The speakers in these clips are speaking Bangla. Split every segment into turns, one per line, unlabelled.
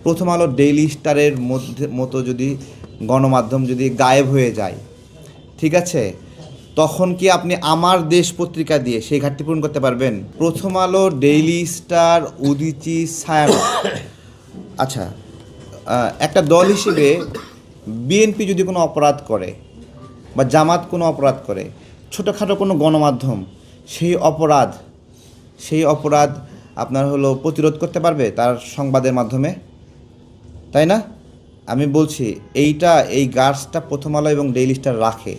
প্রথম আলো ডেইলি স্টারের মতো যদি গণমাধ্যম যদি গায়েব হয়ে যায়, ঠিক আছে, তখন কি আপনি আমার দেশ পত্রিকা দিয়ে সেই ঘাটতি পূরণ করতে পারবেন? প্রথম আলো, ডেইলি স্টার, উদীচী, ছায়ানট, আচ্ছা, একটা দল হিসেবে বিএনপি যদি কোনো অপরাধ করে বা জামাত কোনো অপরাধ করে, ছোটোখাটো কোনো গণমাধ্যম সেই অপরাধ আপনার প্রতিরোধ করতে পারবে তার সংবাদের মাধ্যমে, তাই না? আমি বলছি এই গার্ডসটা প্রথম আলো এবং ডেইলি স্টার রাখে,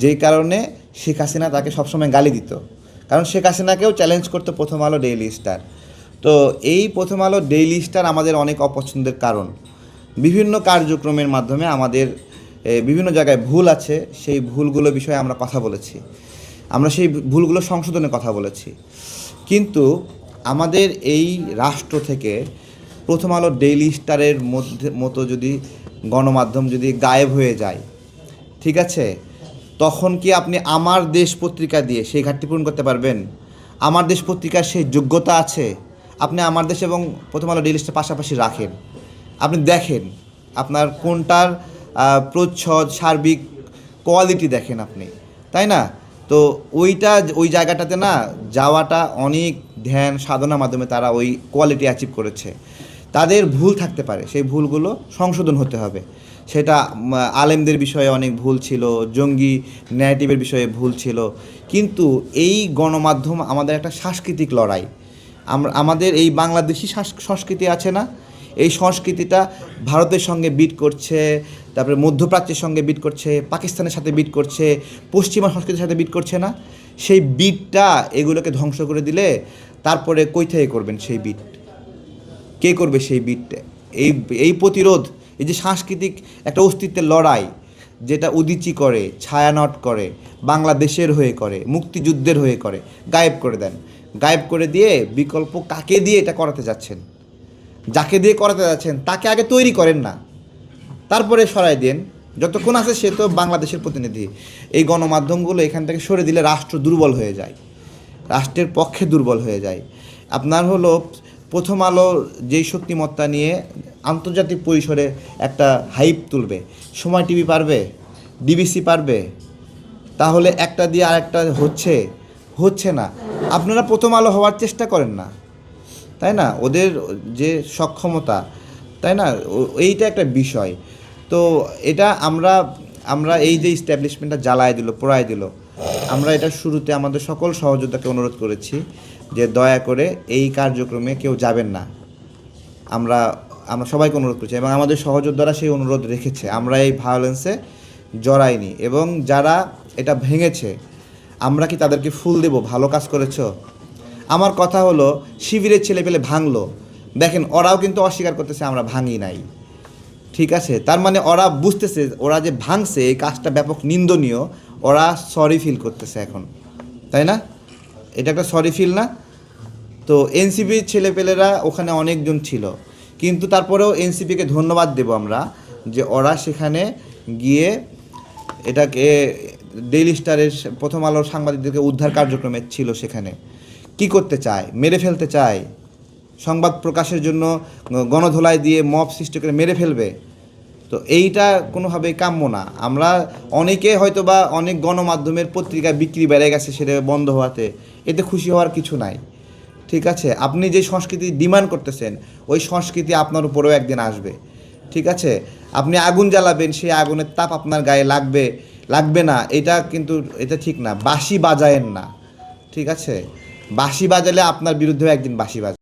যেই কারণে শেখ হাসিনা তাকে সবসময় গালি দিত, কারণ শেখ হাসিনাকেও চ্যালেঞ্জ করতো প্রথম আলো, ডেইলি স্টার। তো এই প্রথম আলো, ডেইলি স্টার আমাদের অনেক অপছন্দের কারণ। বিভিন্ন কার্যক্রমের মাধ্যমে আমাদের বিভিন্ন জায়গায় ভুল আছে, সেই ভুলগুলো বিষয়ে আমরা কথা বলেছি, আমরা সেই ভুলগুলো সংশোধনের কথা বলেছি। কিন্তু আমাদের এই রাষ্ট্র থেকে প্রথম আলো, ডেইলি স্টারের মতো যদি গণমাধ্যম যদি গায়েব হয়ে যায়, ঠিক আছে, তখন কি আপনি আমার দেশ পত্রিকা দিয়ে সেই ঘাটতি পূরণ করতে পারবেন? আমার দেশ পত্রিকার সেই যোগ্যতা আছে? আপনি আমার দেশ এবং প্রথম আলো, ডেইলি স্টার পাশাপাশি রাখেন, আপনি দেখেন আপনার কোনটার প্রচ্ছদ, সার্বিক কোয়ালিটি দেখেন আপনি, তাই না? তো ওই জায়গাটাতে না যাওয়াটা অনেক ধ্যান সাধনার মাধ্যমে তারা ওই কোয়ালিটি অ্যাচিভ করেছে। তাদের ভুল থাকতে পারে, সেই ভুলগুলো সংশোধন হতে হবে। সেটা আলেমদের বিষয়ে অনেক ভুল ছিল, জঙ্গি ন্যারেটিভের বিষয়ে ভুল ছিল, কিন্তু এই গণমাধ্যম আমাদের একটা সাংস্কৃতিক লড়াই। আমাদের এই বাংলাদেশি সংস্কৃতি আছে না, এই সংস্কৃতিটা ভারতের সঙ্গে বিট করছে, তারপরে মধ্যপ্রাচ্যের সঙ্গে বিট করছে, পাকিস্তানের সাথে বিট করছে, পশ্চিমা সংস্কৃতির সাথে বিট করছে না? সেই বিটটা এগুলোকে ধ্বংস করে দিলে তারপরে কই থেকে করবেন সেই বিট? কে করবে সেই বিটটা? এই প্রতিরোধ, এই যে সাংস্কৃতিক একটা অস্তিত্বের লড়াই, যেটা উদীচী করে, ছায়ানট করে, বাংলাদেশের হয়ে করে, মুক্তিযুদ্ধের হয়ে করে, গায়েব করে দেন। গায়েব করে দিয়ে বিকল্প কাকে দিয়ে এটা করাতে যাচ্ছেন? যাকে দিয়ে করাতে যাচ্ছেন তাকে আগে তৈরি করেন না, তারপরে সরাই দেন। যতক্ষণ আছে সে তো বাংলাদেশের প্রতিনিধি। এই গণমাধ্যমগুলো এখান থেকে সরে দিলে রাষ্ট্র দুর্বল হয়ে যায়, রাষ্ট্রের পক্ষে দুর্বল হয়ে যায়। আপনার প্রথম আলো যেই শক্তিমত্তা নিয়ে আন্তর্জাতিক পরিসরে একটা হাইপ তুলবে, সময় টিভি পারবে, ডিবিসি পারবে? তাহলে একটা দিয়ে আরেকটা হচ্ছে না। আপনারা প্রথম আলো হওয়ার চেষ্টা করেন না, তাই না? ওদের যে সক্ষমতা, তাই না, এইটা একটা বিষয়। তো এটা আমরা এই যে ইস্টাবলিশমেন্টটা জ্বালায় দিল, পোড়ায় দিল, আমরা এটা শুরুতে আমাদের সকল সহযোদ্ধাকে অনুরোধ করেছি যে দয়া করে এই কার্যক্রমে কেউ যাবেন না। আমরা সবাইকে অনুরোধ করছি এবং আমাদের সহযোদ্ধারা সেই অনুরোধ রেখেছে। আমরা এই ভায়োলেন্সে জড়াইনি, এবং যারা এটা ভেঙেছে আমরা কি তাদেরকে ফুল দেব, ভালো কাজ করেছো? আমার কথা শিবিরের ছেলেপেলে ভাঙলো, দেখেন ওরাও কিন্তু অস্বীকার করতেছে আমরা ভাঙি নাই, ঠিক আছে? তার মানে ওরা বুঝতেছে ওরা যে ভাঙছে এই কাজটা ব্যাপক নিন্দনীয়, ওরা সরি ফিল করতেছে এখন, তাই না? এটা একটা সরি ফিল না? তো এনসিপির ছেলেপেলেরা ওখানে অনেকজন ছিল, কিন্তু তারপরেও এনসিপিকে ধন্যবাদ দেব আমরা যে ওরা সেখানে গিয়ে এটাকে ডেইলি স্টারের, প্রথম আলোর সাংবাদিকদেরকে উদ্ধার কার্যক্রমে ছিল। সেখানে কি করতে চায়? মেরে ফেলতে চায়, সংবাদ প্রকাশের জন্য গণধোলাই দিয়ে মব সৃষ্টি করে মেরে ফেলবে। তো এইটা কোনোভাবেই কাম্য না। আমরা অনেকে হয়তো বা অনেক গণমাধ্যমের পত্রিকা বিক্রি বেড়ে গেছে সেটা বন্ধ হওয়াতে, এতে খুশি হওয়ার কিছু নাই, ঠিক আছে? আপনি যে সংস্কৃতি ডিমান্ড করতেছেন ওই সংস্কৃতি আপনার উপরেও একদিন আসবে, ঠিক আছে? আপনি আগুন জ্বালাবেন, সেই আগুনের তাপ আপনার গায়ে লাগবে না, এটা ঠিক না। বাঁশি বাজায়েন না, ঠিক আছে? বাঁশি বাজালে আপনার বিরুদ্ধেও একদিন বাঁশি বাজাবে।